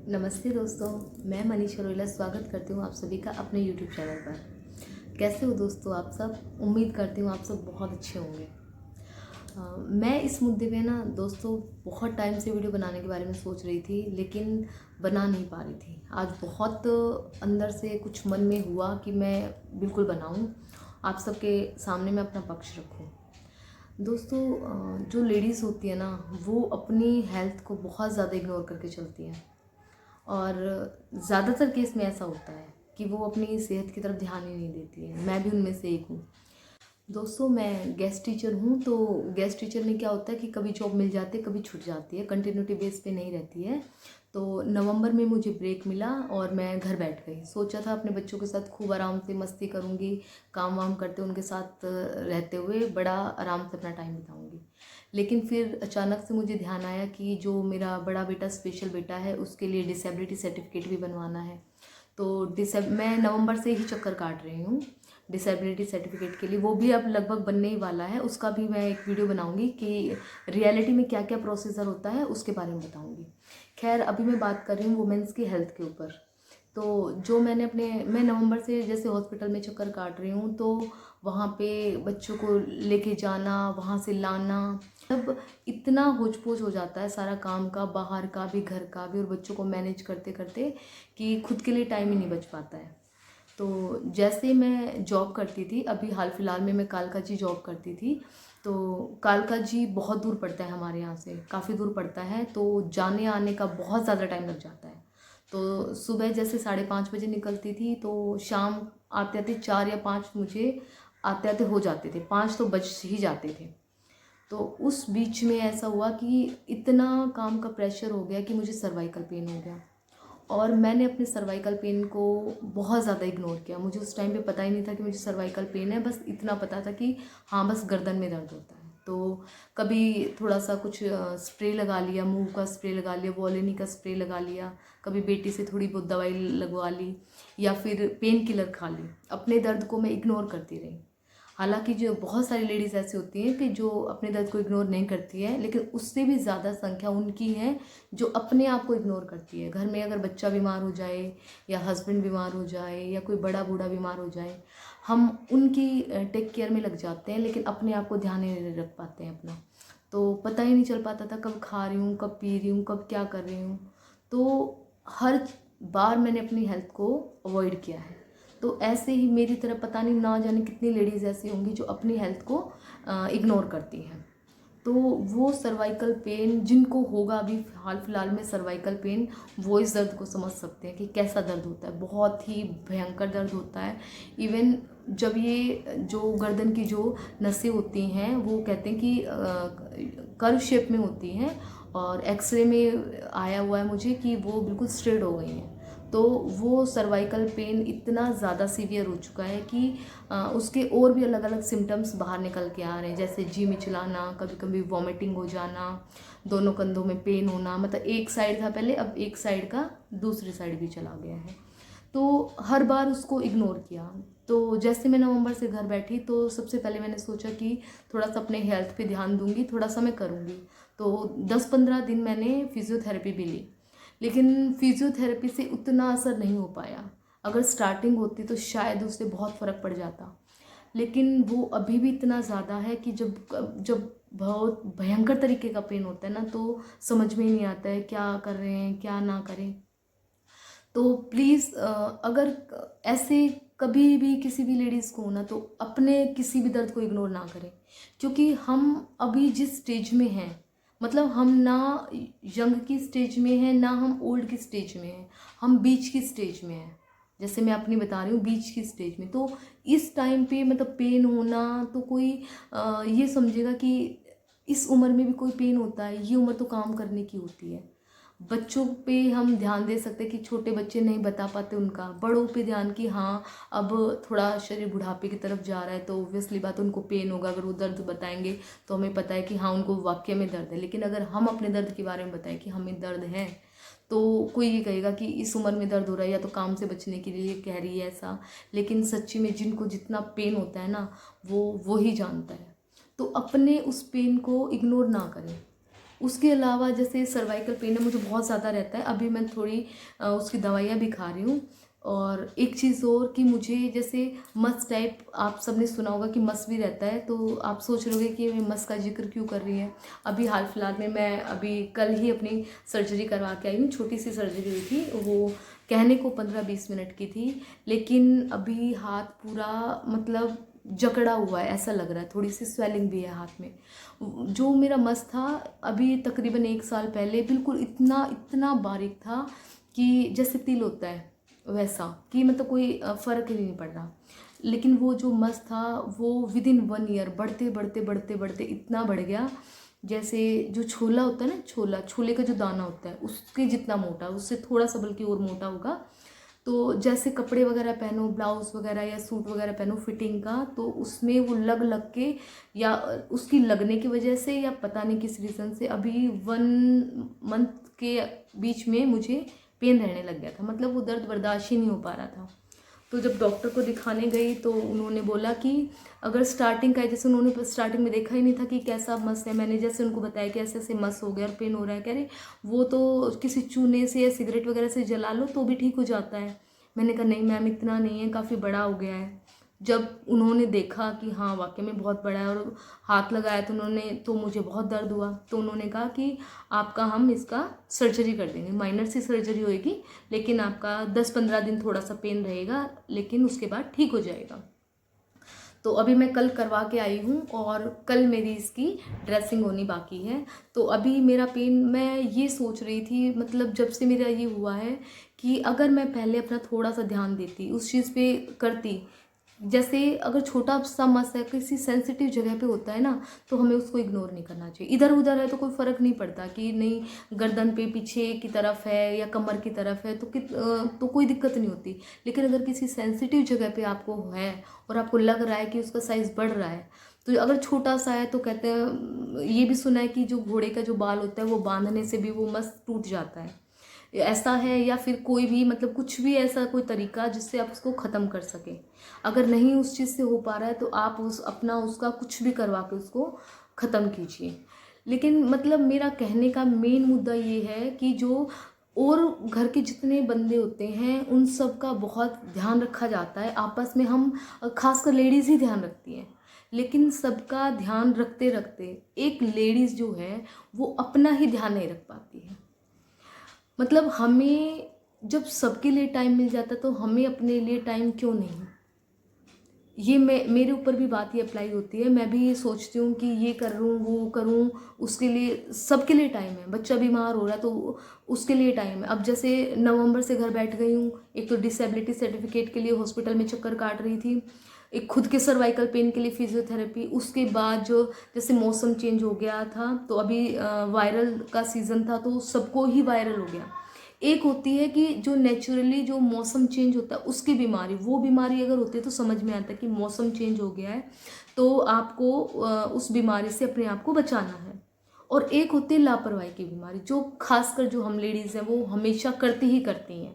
नमस्ते दोस्तों, मैं मनीषा रोहिला स्वागत करती हूँ आप सभी का अपने यूट्यूब चैनल पर। कैसे हो दोस्तों आप सब? उम्मीद करती हूँ आप सब बहुत अच्छे होंगे। मैं इस मुद्दे पे ना दोस्तों बहुत टाइम से वीडियो बनाने के बारे में सोच रही थी, लेकिन बना नहीं पा रही थी। आज बहुत अंदर से कुछ मन में हुआ कि मैं बिल्कुल बनाऊँ, आप सबके सामने मैं अपना पक्ष रखूँ। दोस्तों, जो लेडीज़ होती है ना, वो अपनी हेल्थ को बहुत ज़्यादा इग्नोर करके चलती हैं और ज़्यादातर केस में ऐसा होता है कि वो अपनी सेहत की तरफ ध्यान ही नहीं देती है। मैं भी उनमें से एक हूँ। दोस्तों, मैं गेस्ट टीचर हूँ, तो गेस्ट टीचर में क्या होता है कि कभी जॉब मिल जाती है, कभी छूट जाती है, कंटिन्यूटी बेस पे नहीं रहती है। तो नवंबर में मुझे ब्रेक मिला और मैं घर बैठ गई। सोचा था अपने बच्चों के साथ खूब आराम से मस्ती करूँगी, काम वाम करते उनके साथ रहते हुए बड़ा आराम से अपना टाइम बिताऊँगी। लेकिन फिर अचानक से मुझे ध्यान आया कि जो मेरा बड़ा बेटा स्पेशल बेटा है, उसके लिए डिसेबिलिटी सर्टिफिकेट भी बनवाना है। तो मैं नवंबर से ही चक्कर काट रही हूँ डिसेबिलिटी सर्टिफिकेट के लिए। वो भी अब लगभग बनने ही वाला है। उसका भी मैं एक वीडियो बनाऊंगी कि रियलिटी में क्या क्या प्रोसीजर होता है, उसके बारे में बताऊंगी। खैर, अभी मैं बात कर रही हूँ वुमेंस की हेल्थ के ऊपर। तो जो मैं नवंबर से जैसे हॉस्पिटल में चक्कर काट रही हूँ, तो वहाँ पे बच्चों को लेके जाना, वहाँ से लाना, तब इतना होच पोच हो जाता है सारा काम का, बाहर का भी घर का भी, और बच्चों को मैनेज करते करते कि खुद के लिए टाइम ही नहीं बच पाता है। तो जैसे मैं जॉब करती थी, अभी हाल फिलहाल में मैं कालकाजी जॉब करती थी। तो कालकाजी बहुत दूर पड़ता है हमारे यहाँ से, काफ़ी दूर पड़ता है। तो जाने आने का बहुत ज़्यादा टाइम लग जाता है। तो सुबह जैसे 5:30 बजे निकलती थी, तो शाम आते आते 4 या 5 मुझे आते आते हो जाते थे, 5 तो बज ही जाते थे। तो उस बीच में ऐसा हुआ कि इतना काम का प्रेशर हो गया कि मुझे सर्वाइकल पेन हो गया, और मैंने अपने सर्वाइकल पेन को बहुत ज़्यादा इग्नोर किया। मुझे उस टाइम पे पता ही नहीं था कि मुझे सर्वाइकल पेन है, बस इतना पता था कि हाँ, बस गर्दन में दर्द होता है। तो कभी थोड़ा सा कुछ स्प्रे लगा लिया, मूव का स्प्रे लगा लिया, वॉलिनी का स्प्रे लगा लिया, कभी बेटी से थोड़ी बहुत दवाई लगवा ली, या फिर पेन किलर खा ली। अपने दर्द को मैं इग्नोर करती रही। हालांकि जो बहुत सारी लेडीज़ ऐसी होती हैं कि जो अपने दर्द को इग्नोर नहीं करती है, लेकिन उससे भी ज़्यादा संख्या उनकी है जो अपने आप को इग्नोर करती है। घर में अगर बच्चा बीमार हो जाए, या हस्बैंड बीमार हो जाए, या कोई बड़ा बूढ़ा बीमार हो जाए, हम उनकी टेक केयर में लग जाते हैं, लेकिन अपने आप को ध्यान ही नहीं रख पाते हैं अपना। तो पता ही नहीं चल पाता था कब खा रही हूँ, कब पी रही हूँ, कब क्या कर रही हूँ। तो हर बार मैंने अपनी हेल्थ को अवॉइड किया है। तो ऐसे ही मेरी तरह पता नहीं ना जाने कितनी लेडीज़ ऐसी होंगी जो अपनी हेल्थ को इग्नोर करती हैं। तो वो सर्वाइकल पेन जिनको होगा, अभी हाल फिलहाल में सर्वाइकल पेन, वो इस दर्द को समझ सकते हैं कि कैसा दर्द होता है। बहुत ही भयंकर दर्द होता है। इवन जब ये जो गर्दन की जो नसें होती हैं, वो कहते हैं कि कर्व शेप में होती हैं, और एक्सरे में आया हुआ है मुझे कि वो बिल्कुल स्ट्रेट हो गई हैं। तो वो सर्वाइकल पेन इतना ज़्यादा सीवियर हो चुका है कि उसके और भी अलग अलग सिम्टम्स बाहर निकल के आ रहे हैं, जैसे जी मिचलाना, कभी कभी वॉमिटिंग हो जाना, दोनों कंधों में पेन होना। मतलब एक साइड था पहले, अब एक साइड का दूसरी साइड भी चला गया है। तो हर बार उसको इग्नोर किया। तो जैसे मैं नवंबर से घर बैठी, तो सबसे पहले मैंने सोचा कि थोड़ा सा अपने हेल्थ पे ध्यान दूंगी, थोड़ा सा मैं करूँगी। तो 10-15 दिन मैंने फिजियोथेरेपी भी ली, लेकिन फिजियोथेरेपी से उतना असर नहीं हो पाया। अगर स्टार्टिंग होती तो शायद उससे बहुत फ़र्क पड़ जाता, लेकिन वो अभी भी इतना ज़्यादा है कि जब जब बहुत भयंकर तरीके का पेन होता है ना, तो समझ में ही नहीं आता है क्या कर रहे हैं, क्या ना करें। तो प्लीज़, अगर ऐसे कभी भी किसी भी लेडीज़ को हो ना, तो अपने किसी भी दर्द को इग्नोर ना करें। क्योंकि हम अभी जिस स्टेज में हैं, मतलब हम ना यंग की स्टेज में हैं, ना हम ओल्ड की स्टेज में हैं, हम बीच की स्टेज में हैं। जैसे मैं अपनी बता रही हूँ, बीच की स्टेज में। तो इस टाइम पे मतलब पेन होना, तो कोई ये समझेगा कि इस उम्र में भी कोई पेन होता है, ये उम्र तो काम करने की होती है। बच्चों पे हम ध्यान दे सकते हैं कि छोटे बच्चे नहीं बता पाते उनका, बड़ों पे ध्यान कि हाँ, अब थोड़ा शरीर बुढ़ापे की तरफ जा रहा है, तो ऑब्वियसली बात उनको पेन होगा। अगर वो दर्द बताएंगे तो हमें पता है कि हाँ, उनको वाकई में दर्द है। लेकिन अगर हम अपने दर्द के बारे में बताएं कि हमें दर्द है, तो कोई ये कहेगा कि इस उम्र में दर्द हो रहा है, या तो काम से बचने के लिए कह रही है ऐसा। लेकिन सच्ची में जिनको जितना पेन होता है ना, वो ही जानता है। तो अपने उस पेन को इग्नोर ना करें। उसके अलावा जैसे सर्वाइकल पेन है मुझे बहुत ज़्यादा रहता है, अभी मैं थोड़ी उसकी दवाइयाँ भी खा रही हूँ। और एक चीज़ और कि मुझे जैसे मस टाइप, आप सबने सुना होगा कि मस भी रहता है, तो आप सोच रहे होगे कि मैं मस का जिक्र क्यों कर रही है। अभी हाल फिलहाल में मैं अभी कल ही अपनी सर्जरी करवा के आई हूँ, छोटी सी सर्जरी हुई थी, वो कहने को 15-20 मिनट की थी, लेकिन अभी हाथ पूरा मतलब जकड़ा हुआ है ऐसा लग रहा है, थोड़ी सी स्वेलिंग भी है हाथ में। जो मेरा मस था अभी तकरीबन 1 साल पहले बिल्कुल इतना इतना बारीक था कि जैसे तिल होता है वैसा, कि मतलब कोई फ़र्क ही नहीं पड़ रहा। लेकिन वो जो मस था वो विदिन 1 ईयर बढ़ते बढ़ते बढ़ते बढ़ते इतना बढ़ गया, जैसे जो छोला होता है ना, छोले का जो दाना होता है उसके जितना मोटा, उससे थोड़ा सा बल्कि और मोटा होगा। तो जैसे कपड़े वगैरह पहनो, ब्लाउज़ वगैरह या सूट वगैरह पहनो फिटिंग का, तो उसमें वो लग लग के या उसकी लगने की वजह से या पता नहीं किस रीज़न से अभी 1 मंथ के बीच में मुझे पेन रहने लग गया था, मतलब वो दर्द बर्दाश्त ही नहीं हो पा रहा था। तो जब डॉक्टर को दिखाने गई तो उन्होंने बोला कि अगर स्टार्टिंग का है, जैसे उन्होंने स्टार्टिंग में देखा ही नहीं था कि कैसा मस है, मैंने जैसे उनको बताया कि ऐसे ऐसे मस हो गया और पेन हो रहा है, कह रहे वो तो किसी चूने से या सिगरेट वगैरह से जला लो तो भी ठीक हो जाता है। मैंने कहा नहीं मैम इतना नहीं है, काफ़ी बड़ा हो गया है। जब उन्होंने देखा कि हाँ वाकई में बहुत बड़ा है और हाथ लगाया तो उन्होंने, तो मुझे बहुत दर्द हुआ, तो उन्होंने कहा कि आपका हम इसका सर्जरी कर देंगे, माइनर सी सर्जरी होएगी, लेकिन आपका 10-15 दिन थोड़ा सा पेन रहेगा, लेकिन उसके बाद ठीक हो जाएगा। तो अभी मैं कल करवा के आई हूँ और कल मेरी इसकी ड्रेसिंग होनी बाकी है। तो अभी मेरा पेन, मैं ये सोच रही थी मतलब जब से मेरा ये हुआ है कि अगर मैं पहले अपना थोड़ा सा ध्यान देती, उस चीज़ पे करती, जैसे अगर छोटा सा मस है किसी सेंसिटिव जगह पे होता है ना, तो हमें उसको इग्नोर नहीं करना चाहिए। इधर उधर है तो कोई फ़र्क नहीं पड़ता कि नहीं गर्दन पे पीछे की तरफ है या कमर की तरफ है तो कोई दिक्कत नहीं होती। लेकिन अगर किसी सेंसिटिव जगह पे आपको है और आपको लग रहा है कि उसका साइज़ बढ़ रहा है, तो अगर छोटा सा है तो कहते हैं, ये भी सुना है कि जो घोड़े का जो बाल होता है वो बांधने से भी वो मस टूट जाता है, ऐसा है। या फिर कोई भी मतलब कुछ भी ऐसा कोई तरीका जिससे आप उसको ख़त्म कर सकें। अगर नहीं उस चीज़ से हो पा रहा है तो आप उसका कुछ भी करवा के उसको ख़त्म कीजिए। लेकिन मतलब मेरा कहने का मेन मुद्दा ये है कि जो और घर के जितने बंदे होते हैं उन सब का बहुत ध्यान रखा जाता है आपस में, हम खासकर लेडीज़ ही ध्यान रखती हैं। लेकिन सबका ध्यान रखते रखते एक लेडीज़ जो है वो अपना ही ध्यान नहीं रख पाती है। मतलब हमें जब सबके लिए टाइम मिल जाता तो हमें अपने लिए टाइम क्यों नहीं। ये मेरे ऊपर भी बात ये अप्लाई होती है, मैं भी ये सोचती हूँ कि ये कर लूँ वो करूँ, उसके लिए सबके लिए टाइम है। बच्चा बीमार हो रहा है तो उसके लिए टाइम है। अब जैसे नवंबर से घर बैठ गई हूँ, एक तो डिसेबिलिटी सर्टिफिकेट के लिए हॉस्पिटल में चक्कर काट रही थी, एक खुद के सर्वाइकल पेन के लिए फिजियोथेरेपी, उसके बाद जो जैसे मौसम चेंज हो गया था तो अभी वायरल का सीज़न था तो सबको ही वायरल हो गया। एक होती है कि जो नेचुरली जो मौसम चेंज होता है उसकी बीमारी, वो बीमारी अगर होती है तो समझ में आता है कि मौसम चेंज हो गया है तो आपको उस बीमारी से अपने आप को बचाना है। और एक होती है लापरवाही की बीमारी, जो खासकर जो हम लेडीज़ हैं वो हमेशा करती ही करती हैं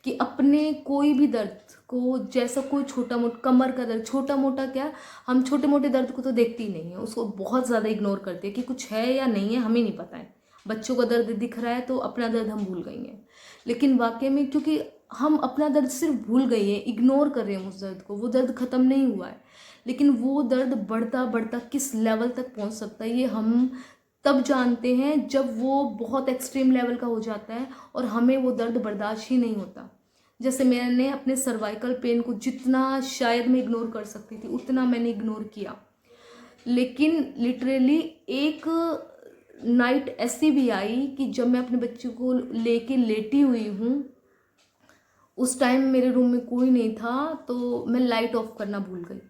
कि अपने कोई भी दर्द को, जैसा कोई छोटा मोटा कमर का दर्द, छोटा मोटा क्या, हम छोटे मोटे दर्द को तो देखती ही नहीं है, उसको बहुत ज़्यादा इग्नोर करते हैं कि कुछ है या नहीं है हमें नहीं पता है। बच्चों का दर्द दिख रहा है तो अपना दर्द हम भूल गई हैं, लेकिन वाकई में क्योंकि हम अपना दर्द सिर्फ भूल गई हैं, इग्नोर कर रहे हैं उस दर्द को, वो दर्द ख़त्म नहीं हुआ है। लेकिन वो दर्द बढ़ता बढ़ता किस लेवल तक पहुंच सकता है ये हम तब जानते हैं जब वो बहुत एक्सट्रीम लेवल का हो जाता है और हमें वो दर्द बर्दाश्त ही नहीं होता। जैसे मैंने अपने सर्वाइकल पेन को जितना शायद मैं इग्नोर कर सकती थी उतना मैंने इग्नोर किया, लेकिन लिटरली एक नाइट ऐसी भी आई कि जब मैं अपने बच्चे को लेके लेटी हुई हूँ, उस टाइम मेरे रूम में कोई नहीं था तो मैं लाइट ऑफ करना भूल गई।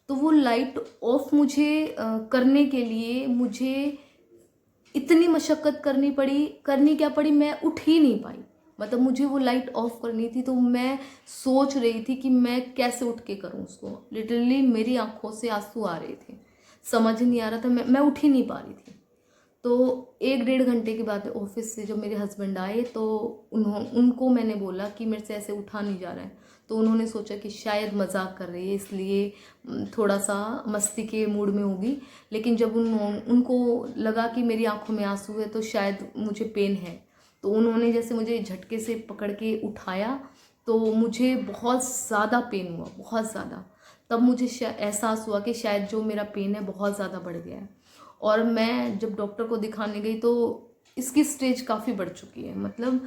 तो वो लाइट ऑफ मुझे करने के लिए मुझे इतनी मशक्क़त करनी क्या पड़ी, मैं उठ ही नहीं पाई। मतलब मुझे वो लाइट ऑफ करनी थी तो मैं सोच रही थी कि मैं कैसे उठ के करूँ उसको। लिटरली मेरी आंखों से आंसू आ रहे थे, समझ नहीं आ रहा था, मैं उठ ही नहीं पा रही थी। तो 1 डेढ़ घंटे के बाद ऑफिस से जब मेरे हस्बैंड आए तो उनको मैंने बोला कि मेरे से ऐसे उठा नहीं जा रहा है। तो उन्होंने सोचा कि शायद मजाक कर रही है, इसलिए थोड़ा सा मस्ती के मूड में होगी। लेकिन जब उनको लगा कि मेरी आंखों में आंसू है तो शायद मुझे पेन है, तो उन्होंने जैसे मुझे झटके से पकड़ के उठाया तो मुझे बहुत ज़्यादा पेन हुआ, बहुत ज़्यादा। तब मुझे एहसास हुआ कि शायद जो मेरा पेन है बहुत ज़्यादा बढ़ गया है। और मैं जब डॉक्टर को दिखाने गई तो इसकी स्टेज काफ़ी बढ़ चुकी है। मतलब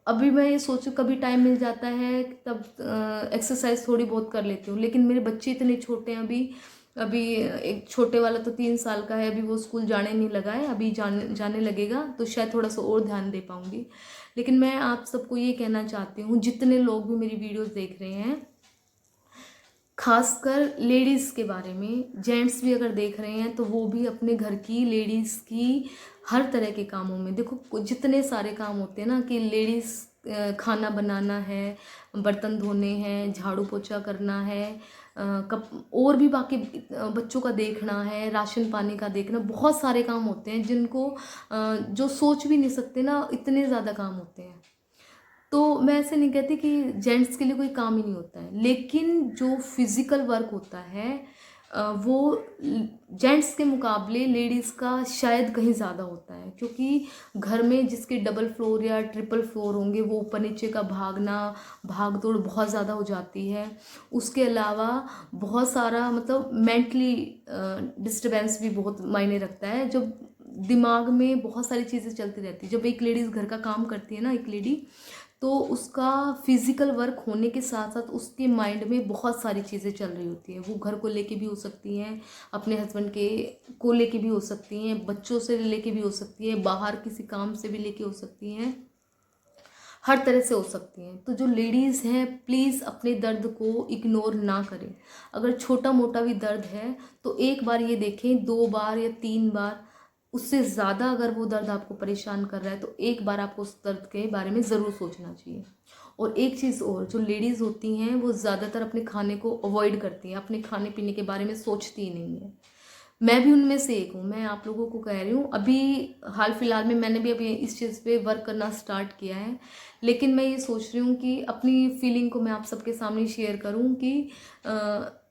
अभी मैं ये सोचूं कभी टाइम मिल जाता है तब एक्सरसाइज थोड़ी बहुत कर लेती हूँ, लेकिन मेरे बच्चे इतने छोटे हैं अभी। अभी एक छोटे वाला तो 3 साल का है, अभी वो स्कूल जाने नहीं लगा है, अभी जाने लगेगा तो शायद थोड़ा सा और ध्यान दे पाऊँगी। लेकिन मैं आप सबको ये कहना चाहती हूँ, जितने लोग भी मेरी वीडियोस देख रहे हैं, खासकर लेडीज़ के बारे में, जेंट्स भी अगर देख रहे हैं तो वो भी अपने घर की, लेडीज़ की हर तरह के कामों में, देखो जितने सारे काम होते हैं ना कि लेडीज़ खाना बनाना है, बर्तन धोने हैं, झाड़ू पोछा करना है, और भी बाकी बच्चों का देखना है, राशन पानी का देखना, बहुत सारे काम होते हैं जिनको जो सोच भी नहीं सकते ना, इतने ज़्यादा काम होते हैं। तो मैं ऐसे नहीं कहती कि जेंट्स के लिए कोई काम ही नहीं होता है, लेकिन जो फिज़िकल वर्क होता है वो जेंट्स के मुकाबले लेडीज़ का शायद कहीं ज़्यादा होता है, क्योंकि घर में जिसके डबल फ्लोर या ट्रिपल फ्लोर होंगे वो ऊपर नीचे का भागना, भाग दौड़ बहुत ज़्यादा हो जाती है। उसके अलावा बहुत सारा मतलब मेंटली डिस्टर्बेंस भी बहुत मायने रखता है, जब दिमाग में बहुत सारी चीज़ें चलती रहती है। जब एक लेडीज़ घर का काम करती है ना, एक लेडी, तो उसका फिज़िकल वर्क होने के साथ साथ उसके माइंड में बहुत सारी चीज़ें चल रही होती हैं। वो घर को लेके भी हो सकती हैं, अपने हस्बैंड के को लेके भी हो सकती हैं, बच्चों से लेके भी हो सकती हैं, बाहर किसी काम से भी लेके हो सकती हैं, हर तरह से हो सकती हैं। तो जो लेडीज़ हैं प्लीज़ अपने दर्द को इग्नोर ना करें। अगर छोटा मोटा भी दर्द है तो एक बार ये देखें, 2 बार या 3 बार, उससे ज़्यादा अगर वो दर्द आपको परेशान कर रहा है तो एक बार आपको उस दर्द के बारे में ज़रूर सोचना चाहिए। और एक चीज़ और, जो लेडीज़ होती हैं वो ज़्यादातर अपने खाने को अवॉइड करती हैं, अपने खाने पीने के बारे में सोचती ही नहीं है। मैं भी उनमें से एक हूँ, मैं आप लोगों को कह रही हूँ। अभी हाल फिलहाल में मैंने भी अभी इस चीज़ पे वर्क करना स्टार्ट किया है, लेकिन मैं ये सोच रही हूँ कि अपनी फीलिंग को मैं आप सबके सामने शेयर करूँ कि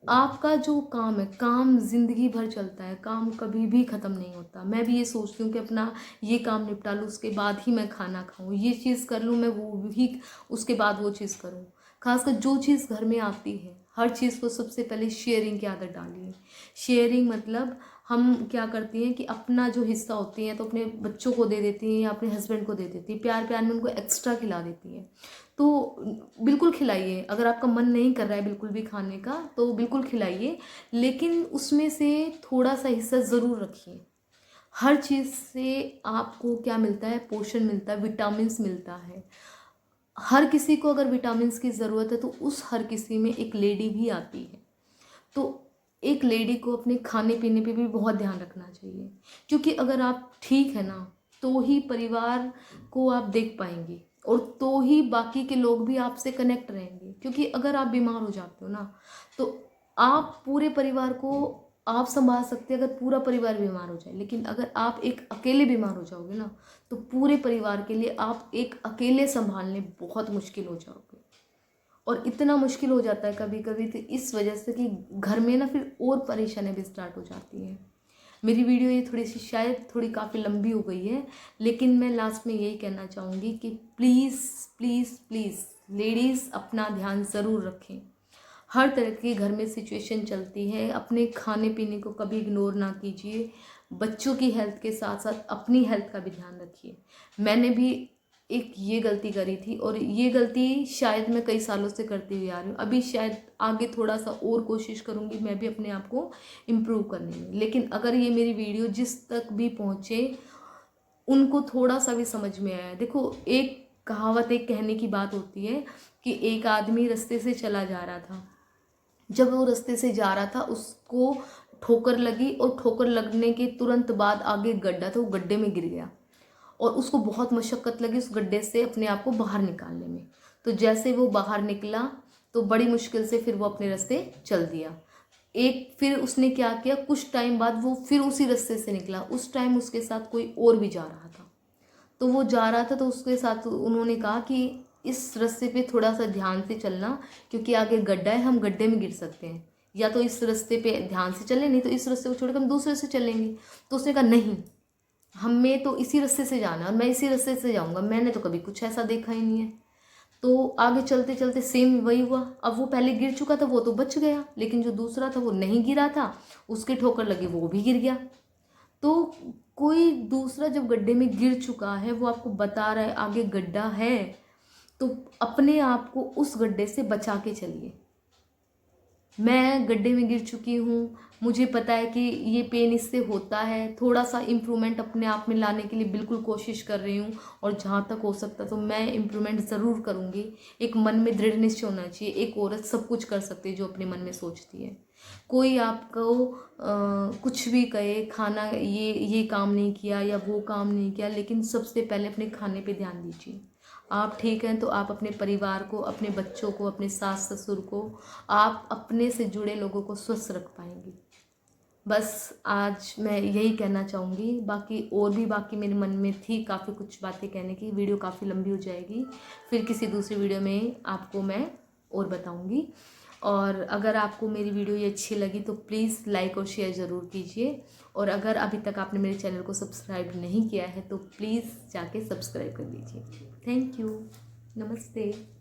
आपका जो काम है, काम ज़िंदगी भर चलता है, काम कभी भी ख़त्म नहीं होता। मैं भी ये सोचती हूँ कि अपना ये काम निपटा लूँ, उसके बाद ही मैं खाना खाऊँ, ये चीज़ कर लूँ मैं, वो भी उसके बाद वो चीज़ करूँ। खासकर जो चीज़ घर में आती है, हर चीज़ को सबसे पहले शेयरिंग की आदत डालिए। शेयरिंग मतलब हम क्या करती हैं कि अपना जो हिस्सा होती हैं तो अपने बच्चों को दे देती हैं या अपने हस्बैंड को दे देती हैं, प्यार प्यार में उनको एक्स्ट्रा खिला देती हैं। तो बिल्कुल खिलाइए, अगर आपका मन नहीं कर रहा है बिल्कुल भी खाने का तो बिल्कुल खिलाइए, लेकिन उसमें से थोड़ा सा हिस्सा ज़रूर रखिए। हर चीज़ से आपको क्या मिलता है? पोषण मिलता है, विटामिन्स मिलता है। हर किसी को अगर विटामिन्स की ज़रूरत है तो उस हर किसी में एक लेडी भी आती है। तो एक लेडी को अपने खाने पीने पे भी बहुत ध्यान रखना चाहिए, क्योंकि अगर आप ठीक है ना तो ही परिवार को आप देख पाएंगे और तो ही बाकी के लोग भी आपसे कनेक्ट रहेंगे। क्योंकि अगर आप बीमार हो जाते हो ना तो आप पूरे परिवार को आप संभाल सकते हैं अगर पूरा परिवार बीमार हो जाए, लेकिन अगर आप एक अकेले बीमार हो जाओगे ना तो पूरे परिवार के लिए आप एक अकेले संभालने बहुत मुश्किल हो जाओगे। और इतना मुश्किल हो जाता है कभी कभी तो इस वजह से कि घर में ना फिर और परेशानियां भी स्टार्ट हो जाती हैं। मेरी वीडियो ये थोड़ी सी शायद थोड़ी काफ़ी लंबी हो गई है, लेकिन मैं लास्ट में यही कहना चाहूँगी कि प्लीज़ प्लीज़ प्लीज़ लेडीज़ अपना ध्यान ज़रूर रखें। हर तरह की घर में सिचुएशन चलती है, अपने खाने पीने को कभी इग्नोर ना कीजिए। बच्चों की हेल्थ के साथ साथ अपनी हेल्थ का भी ध्यान रखिए। मैंने भी एक ये गलती करी थी और ये गलती शायद मैं कई सालों से करती हुई आ रही हूँ। अभी शायद आगे थोड़ा सा और कोशिश करूँगी मैं भी अपने आप को इम्प्रूव करने में। लेकिन अगर ये मेरी वीडियो जिस तक भी पहुँचे उनको थोड़ा सा भी समझ में आया, देखो एक कहावत, एक कहने की बात होती है कि एक आदमी रास्ते से चला जा रहा था, जब वो रास्ते से जा रहा था उसको ठोकर लगी और ठोकर लगने के तुरंत बाद आगे गड्ढा था, वो गड्ढे में गिर गया और उसको बहुत मशक्क़त लगी उस गड्ढे से अपने आप को बाहर निकालने में। तो जैसे वो बाहर निकला तो बड़ी मुश्किल से फिर वो अपने रास्ते चल दिया। एक फिर उसने क्या किया, कुछ टाइम बाद वो फिर उसी रास्ते से निकला। उस टाइम उसके साथ कोई और भी जा रहा था, तो वो जा रहा था तो उसके साथ उन्होंने कहा कि इस रास्ते पे थोड़ा सा ध्यान से चलना, क्योंकि आगे गड्ढा है, हम गड्ढे में गिर सकते हैं, या तो इस रास्ते पे ध्यान से चलें, नहीं तो इस रास्ते को छोड़कर हम दूसरे से चलेंगे। तो उसने कहा नहीं, हमें तो इसी रास्ते से जाना है और मैं इसी रास्ते से जाऊंगा, मैंने तो कभी कुछ ऐसा देखा ही नहीं है। तो आगे चलते चलते सेम वही हुआ। अब वो पहले गिर चुका था, वो तो बच गया, लेकिन जो दूसरा था वो नहीं गिरा था, उसके ठोकर लगी, वो भी गिर गया। तो कोई दूसरा जब गड्ढे में गिर चुका है, वो आपको बता रहा है आगे गड्ढा है, तो अपने आप को उस गड्ढे से बचा के चलिए। मैं गड्ढे में गिर चुकी हूँ, मुझे पता है कि ये पेन इससे होता है, थोड़ा सा इम्प्रूवमेंट अपने आप में लाने के लिए बिल्कुल कोशिश कर रही हूँ, और जहाँ तक हो सकता तो मैं इम्प्रूवमेंट ज़रूर करूँगी। एक मन में दृढ़ निश्चय होना चाहिए। एक औरत सब कुछ कर सकती है जो अपने मन में सोचती है। कोई आपको कुछ भी कहे, खाना ये काम नहीं किया या वो काम नहीं किया, लेकिन सबसे पहले अपने खाने पे ध्यान दीजिए। आप ठीक हैं तो आप अपने परिवार को, अपने बच्चों को, अपने सास ससुर को, आप अपने से जुड़े लोगों को स्वस्थ रख पाएंगी। बस आज मैं यही कहना चाहूँगी। बाकी मेरे मन में थी काफ़ी कुछ बातें कहने की, वीडियो काफ़ी लंबी हो जाएगी, फिर किसी दूसरी वीडियो में आपको मैं और बताऊँगी। और अगर आपको मेरी वीडियो ये अच्छी लगी तो प्लीज़ लाइक और शेयर ज़रूर कीजिए, और अगर अभी तक आपने मेरे चैनल को सब्सक्राइब नहीं किया है तो प्लीज़ जाके सब्सक्राइब कर लीजिए। Thank you. नमस्ते।